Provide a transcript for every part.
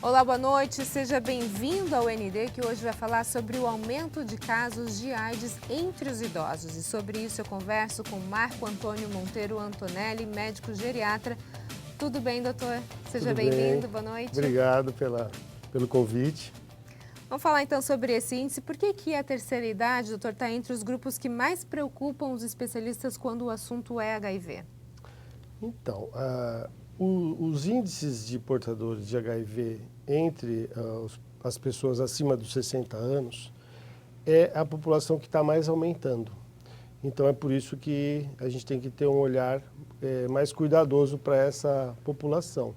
Olá, boa noite. Seja bem-vindo ao ND, que hoje vai falar sobre o aumento de casos de AIDS entre os idosos. E sobre isso eu converso com Marco Antônio Monteiro Antonelli, médico geriatra. Tudo bem, doutor? Seja bem-vindo, boa noite. Obrigado pelo convite. Vamos falar então sobre esse índice. Por que a terceira idade, doutor, está entre os grupos que mais preocupam os especialistas quando o assunto é HIV? Então, os índices de portadores de HIV entre as pessoas acima dos 60 anos é a população que está mais aumentando. Então é por isso que a gente tem que ter um olhar mais cuidadoso para essa população.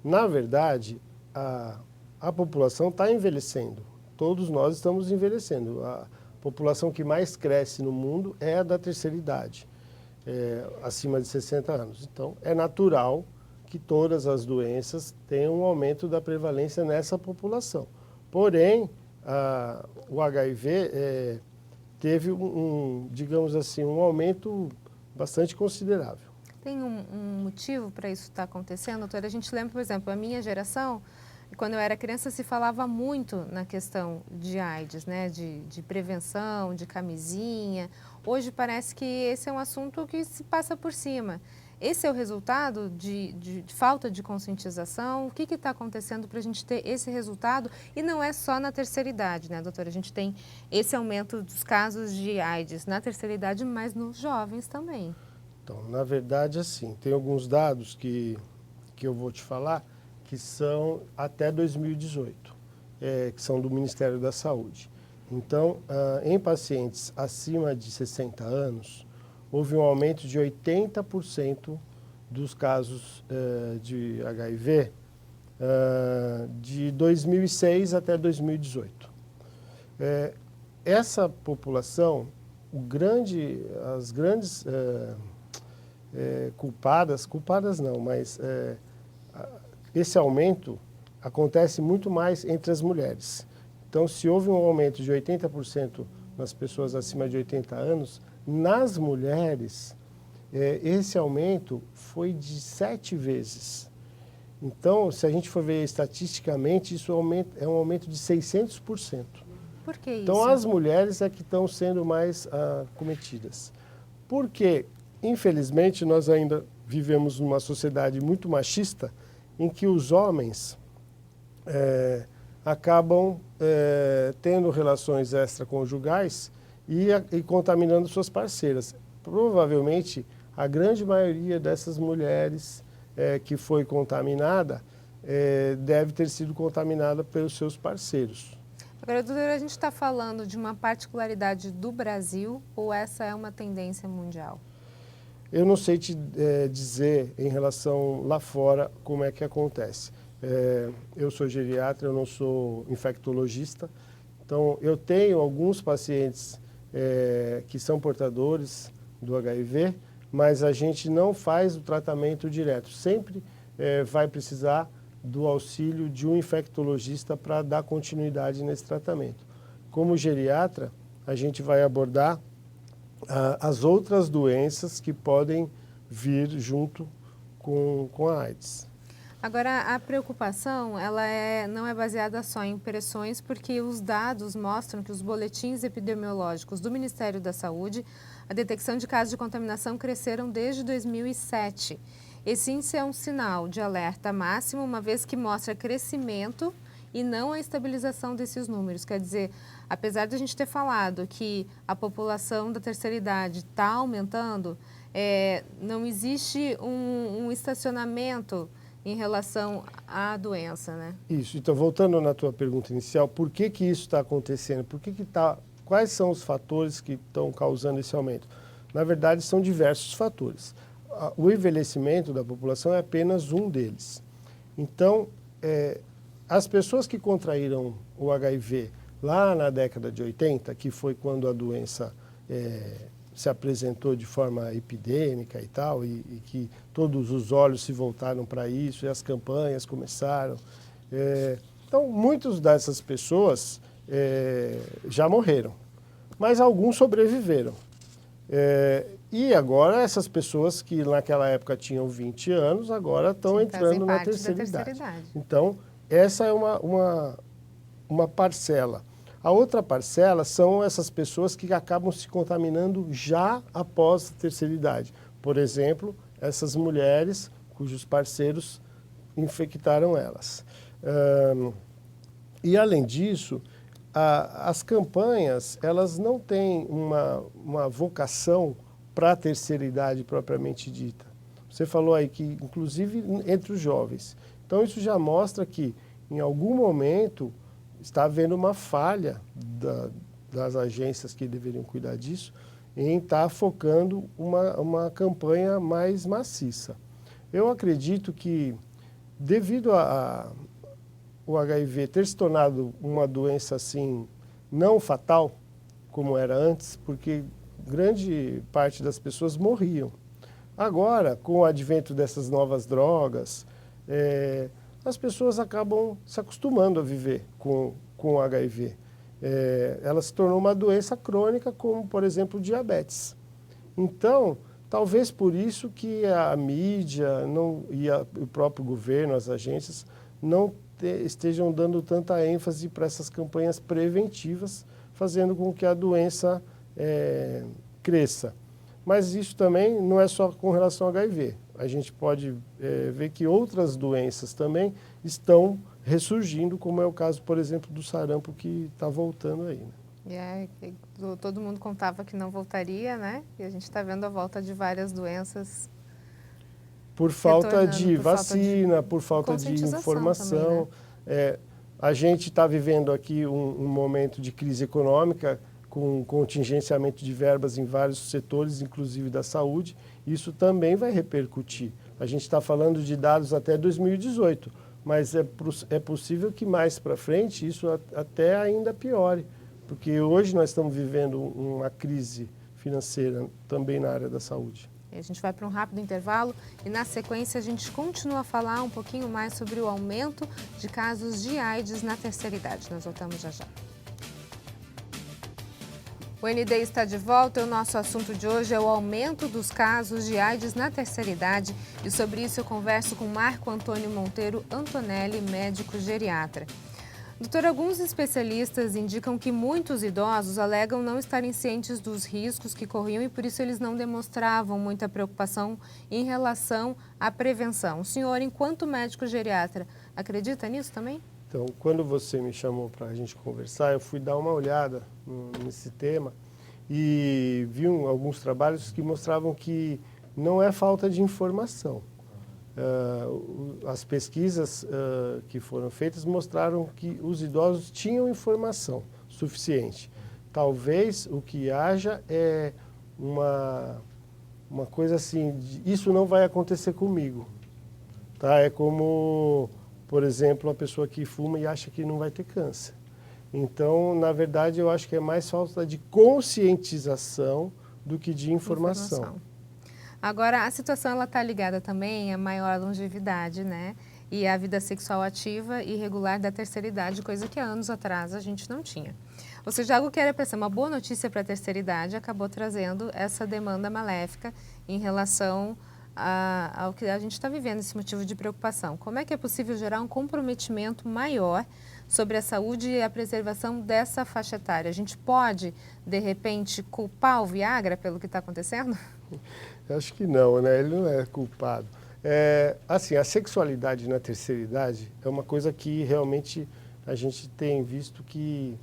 Na verdade, a população está envelhecendo. Todos nós estamos envelhecendo. A população que mais cresce no mundo é a da terceira idade, acima de 60 anos. Então é natural que todas as doenças tenham um aumento da prevalência nessa população. Porém, o HIV teve digamos assim, um aumento bastante considerável. Tem um motivo para isso estar acontecendo, doutora? A gente lembra, por exemplo, a minha geração, quando eu era criança, se falava muito na questão de AIDS, né? De prevenção, de camisinha. Hoje parece que esse é um assunto que se passa por cima. Esse é o resultado de falta de conscientização? O que está acontecendo para a gente ter esse resultado? E não é só na terceira idade, né, doutora? A gente tem esse aumento dos casos de AIDS na terceira idade, mas nos jovens também. Então, na verdade, assim, tem alguns dados que eu vou te falar que são até 2018, que são do Ministério da Saúde. Então, em pacientes acima de 60 anos, houve um aumento de 80% dos casos de HIV de 2006 até 2018. Essa população, as grandes culpadas não, mas esse aumento acontece muito mais entre as mulheres. Então, se houve um aumento de 80% nas pessoas acima de 80 anos, nas mulheres, esse aumento foi de 7 vezes. Então, se a gente for ver estatisticamente, isso é um aumento de 600%. Por que isso? Então, as mulheres é que estão sendo mais cometidas. Porque, infelizmente, nós ainda vivemos numa sociedade muito machista, em que os homens acabam tendo relações extraconjugais e contaminando suas parceiras. Provavelmente, a grande maioria dessas mulheres que foi contaminada deve ter sido contaminada pelos seus parceiros. Agora, doutora, a gente está falando de uma particularidade do Brasil ou essa é uma tendência mundial? Eu não sei te dizer em relação lá fora como é que acontece. Eu sou geriatra, eu não sou infectologista, então eu tenho alguns pacientes que são portadores do HIV, mas a gente não faz o tratamento direto. Sempre vai precisar do auxílio de um infectologista para dar continuidade nesse tratamento. Como geriatra, a gente vai abordar as outras doenças que podem vir junto com a AIDS. Agora, a preocupação não é baseada só em impressões, porque os dados mostram que os boletins epidemiológicos do Ministério da Saúde, a detecção de casos de contaminação cresceram desde 2007. Esse índice é um sinal de alerta máximo, uma vez que mostra crescimento e não a estabilização desses números. Quer dizer, apesar de a gente ter falado que a população da terceira idade está aumentando, não existe um estacionamento em relação à doença, né? Isso. Então, voltando na tua pergunta inicial, por que isso está acontecendo? Quais são os fatores que estão causando esse aumento? Na verdade, são diversos fatores. O envelhecimento da população é apenas um deles. Então, as pessoas que contraíram o HIV lá na década de 80, que foi quando a doença se apresentou de forma epidêmica e tal, e que todos os olhos se voltaram para isso e as campanhas começaram. Então, muitas dessas pessoas já morreram, mas alguns sobreviveram. E agora essas pessoas que naquela época tinham 20 anos, agora estão entrando na terceira idade. Então, essa é uma parcela. A outra parcela são essas pessoas que acabam se contaminando já após a terceira idade. Por exemplo, essas mulheres cujos parceiros infectaram elas. E, além disso, as campanhas, elas não têm uma vocação para a terceira idade propriamente dita. Você falou aí que, inclusive, entre os jovens. Então, isso já mostra que, em algum momento, está havendo uma falha das agências que deveriam cuidar disso em estar focando uma campanha mais maciça. Eu acredito que, devido o HIV ter se tornado uma doença assim não fatal, como era antes, porque grande parte das pessoas morriam. Agora, com o advento dessas novas drogas, as pessoas acabam se acostumando a viver com o HIV. Ela se tornou uma doença crônica, como, por exemplo, o diabetes. Então, talvez por isso que a mídia e o próprio governo, as agências, não estejam dando tanta ênfase para essas campanhas preventivas, fazendo com que a doença cresça. Mas isso também não é só com relação ao HIV. A gente pode ver que outras doenças também estão ressurgindo, como é o caso, por exemplo, do sarampo, que está voltando aí, né? Todo mundo contava que não voltaria, né? E a gente está vendo a volta de várias doenças. Por falta de vacina, por falta de informação. Também, né? A gente está vivendo aqui um momento de crise econômica, com contingenciamento de verbas em vários setores, inclusive da saúde. Isso também vai repercutir. A gente está falando de dados até 2018, mas é possível que mais para frente isso até ainda piore, porque hoje nós estamos vivendo uma crise financeira também na área da saúde. A gente vai para um rápido intervalo e, na sequência, a gente continua a falar um pouquinho mais sobre o aumento de casos de AIDS na terceira idade. Nós voltamos já já. O ND está de volta e o nosso assunto de hoje é o aumento dos casos de AIDS na terceira idade. E sobre isso eu converso com Marco Antônio Monteiro Antonelli, médico geriatra. Doutor, alguns especialistas indicam que muitos idosos alegam não estarem cientes dos riscos que corriam e por isso eles não demonstravam muita preocupação em relação à prevenção. O senhor, enquanto médico geriatra, acredita nisso também? Então, quando você me chamou para a gente conversar, eu fui dar uma olhada nesse tema e vi alguns trabalhos que mostravam que não é falta de informação. As pesquisas que foram feitas mostraram que os idosos tinham informação suficiente. Talvez o que haja é uma coisa assim, isso não vai acontecer comigo. Tá? É como, por exemplo, a pessoa que fuma e acha que não vai ter câncer. Então, na verdade, eu acho que é mais falta de conscientização do que de informação. Agora, a situação está ligada também à maior longevidade, né? E à vida sexual ativa e regular da terceira idade, coisa que há anos atrás a gente não tinha. Ou seja, algo que era para ser uma boa notícia para a terceira idade acabou trazendo essa demanda maléfica em relação ao que a gente está vivendo, esse motivo de preocupação. Como é que é possível gerar um comprometimento maior sobre a saúde e a preservação dessa faixa etária? A gente pode, de repente, culpar o Viagra pelo que está acontecendo? Acho que não, né? Ele não é culpado. Assim, a sexualidade na terceira idade é uma coisa que realmente a gente tem visto que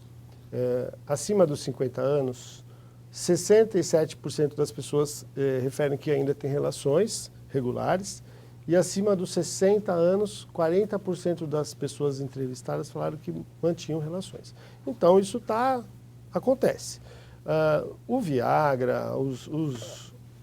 acima dos 50 anos, 67% das pessoas referem que ainda tem relações regulares e acima dos 60 anos, 40% das pessoas entrevistadas falaram que mantinham relações. Então, isso acontece. O Viagra,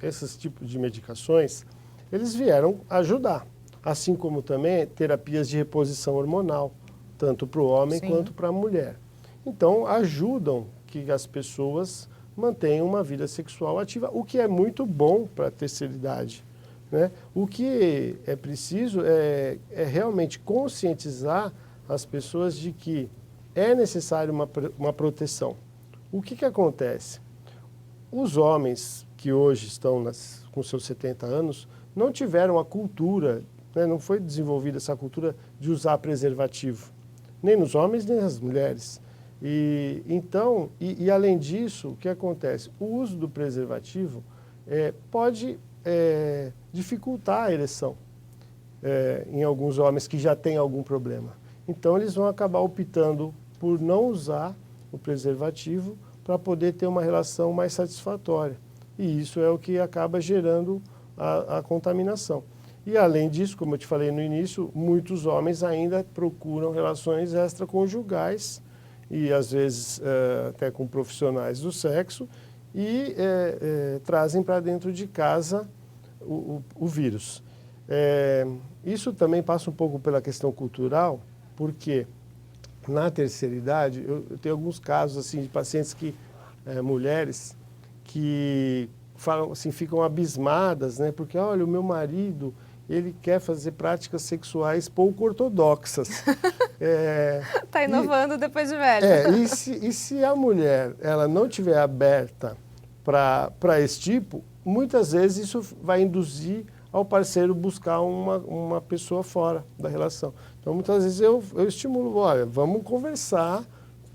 esses tipos de medicações, eles vieram ajudar, assim como também terapias de reposição hormonal, tanto para o homem quanto para a mulher. Então, ajudam que as pessoas mantenham uma vida sexual ativa, o que é muito bom para a terceira idade, né? O que é preciso é realmente conscientizar as pessoas de que é necessário uma proteção. O que acontece? Os homens que hoje estão com seus 70 anos não tiveram a cultura, né, não foi desenvolvida essa cultura de usar preservativo, nem nos homens nem nas mulheres. Então, além disso, o que acontece? O uso do preservativo pode dificultar a ereção em alguns homens que já têm algum problema. Então, eles vão acabar optando por não usar o preservativo para poder ter uma relação mais satisfatória. E isso é o que acaba gerando a contaminação. E, além disso, como eu te falei no início, muitos homens ainda procuram relações extraconjugais e, às vezes, até com profissionais do sexo, e trazem para dentro de casa o vírus. Isso também passa um pouco pela questão cultural, porque na terceira idade, eu tenho alguns casos assim, de pacientes mulheres que falam, assim, ficam abismadas, né? Porque, olha, o meu marido, ele quer fazer práticas sexuais pouco ortodoxas. Está inovando depois de velho. E se a mulher ela não estiver aberta para esse tipo, muitas vezes isso vai induzir ao parceiro buscar uma pessoa fora da relação. Então, muitas vezes eu estimulo, olha, vamos conversar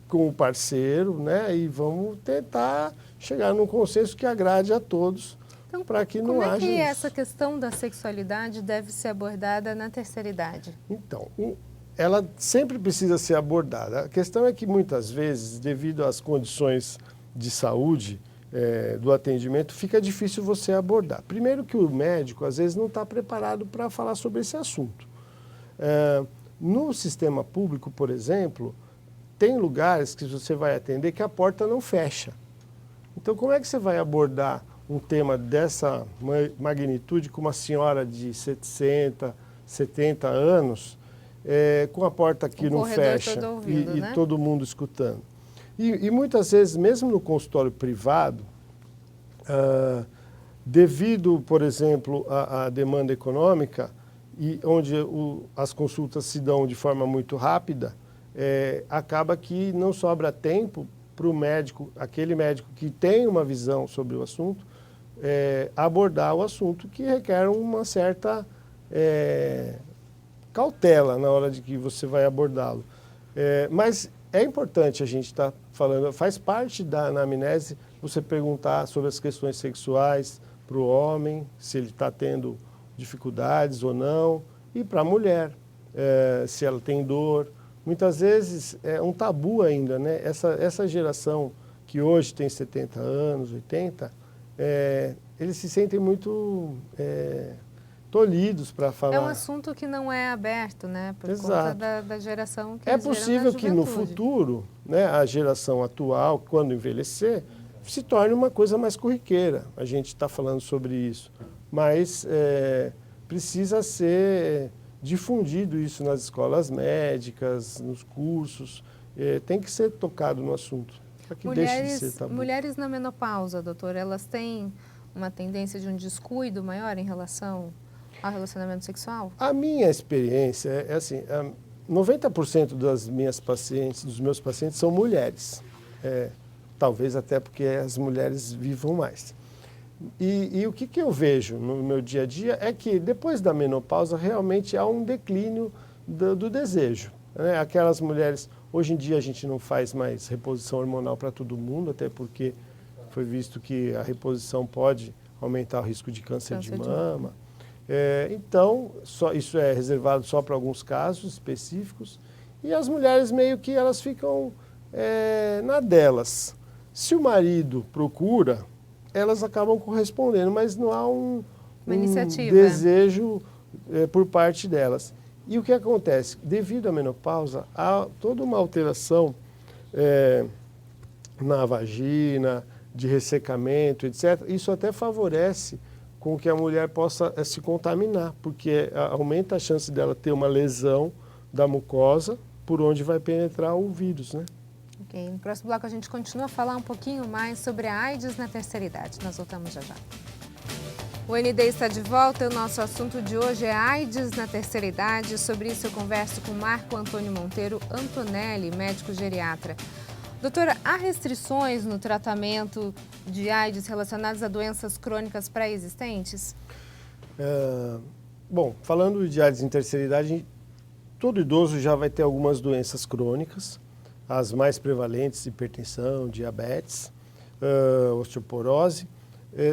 com o parceiro, né? E vamos tentar chegar num consenso que agrade a todos, então, para que não haja Como é que isso. essa questão da sexualidade deve ser abordada na terceira idade? Então, ela sempre precisa ser abordada. A questão é que, muitas vezes, devido às condições de saúde do atendimento, fica difícil você abordar. Primeiro que o médico, às vezes, não está preparado para falar sobre esse assunto. No sistema público, por exemplo, tem lugares que você vai atender que a porta não fecha. Então, como é que você vai abordar um tema dessa magnitude com uma senhora de 60, 70 anos, com a porta que não fecha todo ouvindo, e né? todo mundo escutando? E muitas vezes, mesmo no consultório privado, devido, por exemplo, à demanda econômica, e onde as consultas se dão de forma muito rápida, acaba que não sobra tempo para o médico, aquele médico que tem uma visão sobre o assunto, abordar o assunto, que requer uma certa cautela na hora de que você vai abordá-lo. Mas é importante a gente estar falando, faz parte da anamnese você perguntar sobre as questões sexuais para o homem, se ele está tendo dificuldades ou não, e para a mulher, se ela tem dor. Muitas vezes é um tabu ainda, né? Essa geração que hoje tem 70 anos, 80, eles se sentem muito tolhidos para falar. É um assunto que não é aberto, né? Por Exato. conta da geração que É eles viram possível na que no juventude. futuro, né, a geração atual, quando envelhecer, se torne uma coisa mais corriqueira. A gente está falando sobre isso. Mas precisa ser difundido isso nas escolas médicas, nos cursos. Tem que ser tocado no assunto, para que deixe de ser tabu. Mulheres na menopausa, doutor, elas têm uma tendência de um descuido maior em relação ao relacionamento sexual? A minha experiência é assim, 90% das minhas pacientes, dos meus pacientes são mulheres. Talvez até porque as mulheres vivam mais. E o que eu vejo no meu dia a dia é que depois da menopausa realmente há um declínio do desejo, né? Aquelas mulheres, hoje em dia a gente não faz mais reposição hormonal para todo mundo, até porque foi visto que a reposição pode aumentar o risco de câncer de mama. Então, isso é reservado só para alguns casos específicos. E as mulheres meio que elas ficam na delas. Se o marido procura, elas acabam correspondendo, mas não há um desejo por parte delas. E o que acontece? Devido à menopausa, há toda uma alteração na vagina, de ressecamento, etc. Isso até favorece com que a mulher possa se contaminar, porque aumenta a chance dela ter uma lesão da mucosa por onde vai penetrar o vírus, né? Ok, no próximo bloco a gente continua a falar um pouquinho mais sobre a AIDS na terceira idade. Nós voltamos já já. O ND está de volta e o nosso assunto de hoje é AIDS na terceira idade. Sobre isso eu converso com Marco Antônio Monteiro Antonelli, médico geriatra. Doutora, há restrições no tratamento de AIDS relacionadas a doenças crônicas pré-existentes? Bom, falando de AIDS em terceira idade, todo idoso já vai ter algumas doenças crônicas, as mais prevalentes, hipertensão, diabetes, osteoporose.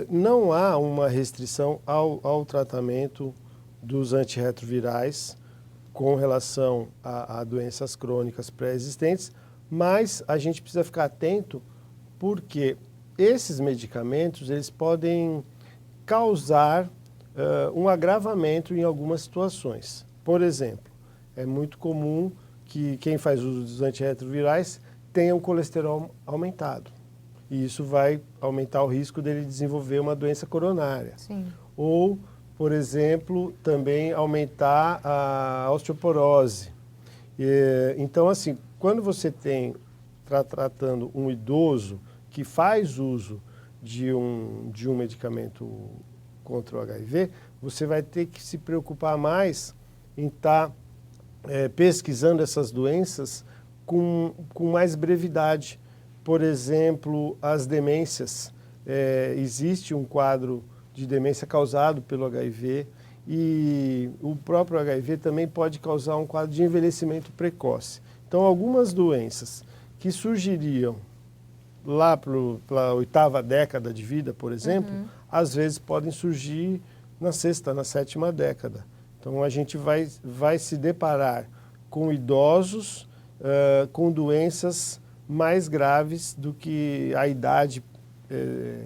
Não há uma restrição ao tratamento dos antirretrovirais com relação a doenças crônicas pré-existentes, mas a gente precisa ficar atento porque esses medicamentos eles podem causar um agravamento em algumas situações. Por exemplo, é muito comum que quem faz uso dos antirretrovirais tenha um colesterol aumentado. E isso vai aumentar o risco dele desenvolver uma doença coronária. Sim. Ou, por exemplo, também aumentar a osteoporose. Então, assim, quando você está tratando um idoso que faz uso de um medicamento contra o HIV, você vai ter que se preocupar mais em estar pesquisando essas doenças com mais brevidade. Por exemplo, as demências. Existe um quadro de demência causado pelo HIV e o próprio HIV também pode causar um quadro de envelhecimento precoce. Então, algumas doenças que surgiriam lá para a 8ª década de vida, por exemplo, às vezes podem surgir na 6ª, na 7ª década. Então, a gente vai se deparar com idosos com doenças mais graves do que a idade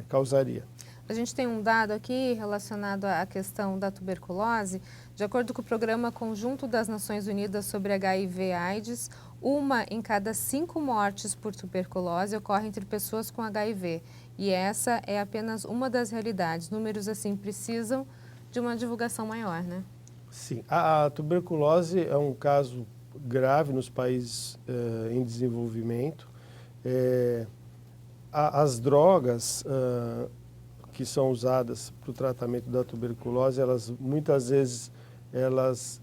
causaria. A gente tem um dado aqui relacionado à questão da tuberculose. De acordo com o Programa Conjunto das Nações Unidas sobre HIV/AIDS, 1 em cada 5 mortes por tuberculose ocorre entre pessoas com HIV. E essa é apenas uma das realidades. Números assim precisam de uma divulgação maior, né? Sim, a tuberculose é um caso grave nos países em desenvolvimento. As drogas que são usadas para o tratamento da tuberculose, muitas vezes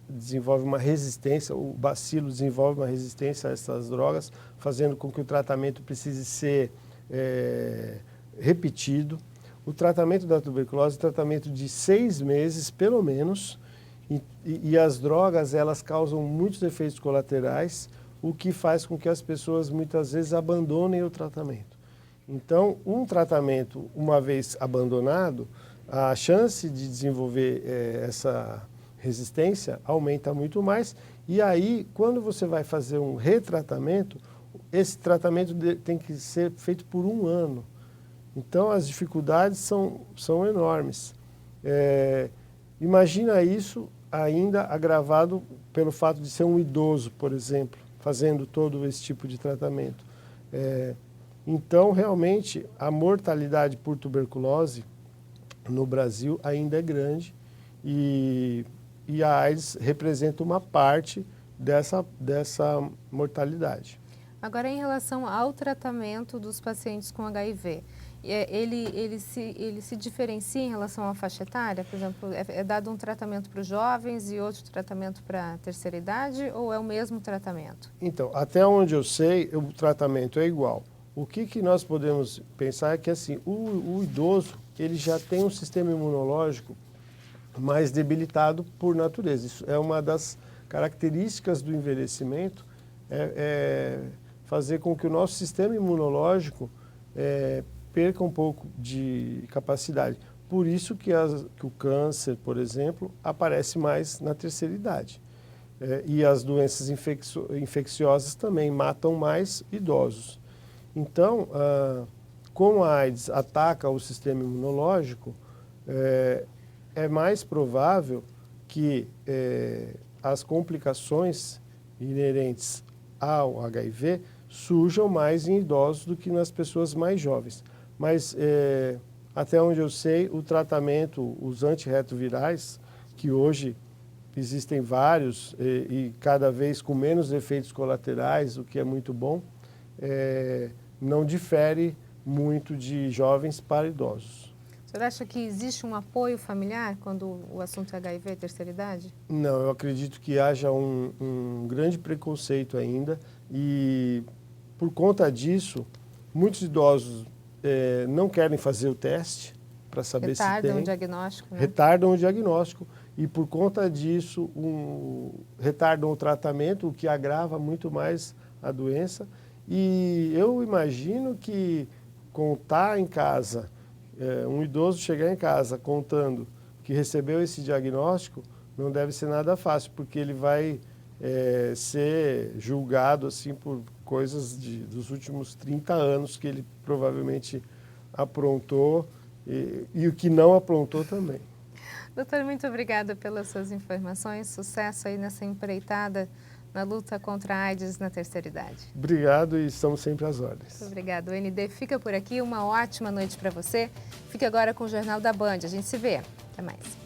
desenvolvem uma resistência, o bacilo desenvolve uma resistência a essas drogas, fazendo com que o tratamento precise ser repetido. O tratamento da tuberculose é um tratamento de 6 meses, pelo menos, e as drogas, elas causam muitos efeitos colaterais, o que faz com que as pessoas muitas vezes abandonem o tratamento. Então, um tratamento, uma vez abandonado, a chance de desenvolver essa resistência aumenta muito mais. E aí, quando você vai fazer um retratamento, esse tratamento tem que ser feito por 1 ano. Então, as dificuldades são enormes. Imagina isso ainda agravado pelo fato de ser um idoso, por exemplo, fazendo todo esse tipo de tratamento. Então, realmente, a mortalidade por tuberculose no Brasil ainda é grande e a AIDS representa uma parte dessa mortalidade. Agora, em relação ao tratamento dos pacientes com HIV, ele se diferencia em relação à faixa etária? Por exemplo, é dado um tratamento para os jovens e outro tratamento para a terceira idade ou é o mesmo tratamento? Então, até onde eu sei, o tratamento é igual. O que nós podemos pensar é que assim, o idoso ele já tem um sistema imunológico mais debilitado por natureza. Isso é uma das características do envelhecimento, fazer com que o nosso sistema imunológico perca um pouco de capacidade. Por isso que o câncer, por exemplo, aparece mais na terceira idade. E as doenças infecciosas também matam mais idosos. Então, como a AIDS ataca o sistema imunológico, é mais provável que as complicações inerentes ao HIV surjam mais em idosos do que nas pessoas mais jovens. Mas, até onde eu sei, o tratamento, os antirretrovirais, que hoje existem vários e cada vez com menos efeitos colaterais, o que é muito bom, não difere muito de jovens para idosos. O senhor acha que existe um apoio familiar quando o assunto é HIV e terceira idade? Não, eu acredito que haja um grande preconceito ainda e, por conta disso, muitos idosos não querem fazer o teste para saber se tem. Retardam o diagnóstico, né? Retardam o diagnóstico e por conta disso retardam o tratamento, o que agrava muito mais a doença. E eu imagino que contar em casa, um idoso chegar em casa contando que recebeu esse diagnóstico, não deve ser nada fácil, porque ele vai ser julgado assim por coisas dos últimos 30 anos que ele provavelmente aprontou e o que não aprontou também. Doutor, muito obrigada pelas suas informações. Sucesso aí nessa empreitada na luta contra a AIDS na terceira idade. Obrigado e estamos sempre às ordens. Muito obrigada. O ND fica por aqui. Uma ótima noite para você. Fique agora com o Jornal da Band. A gente se vê. Até mais.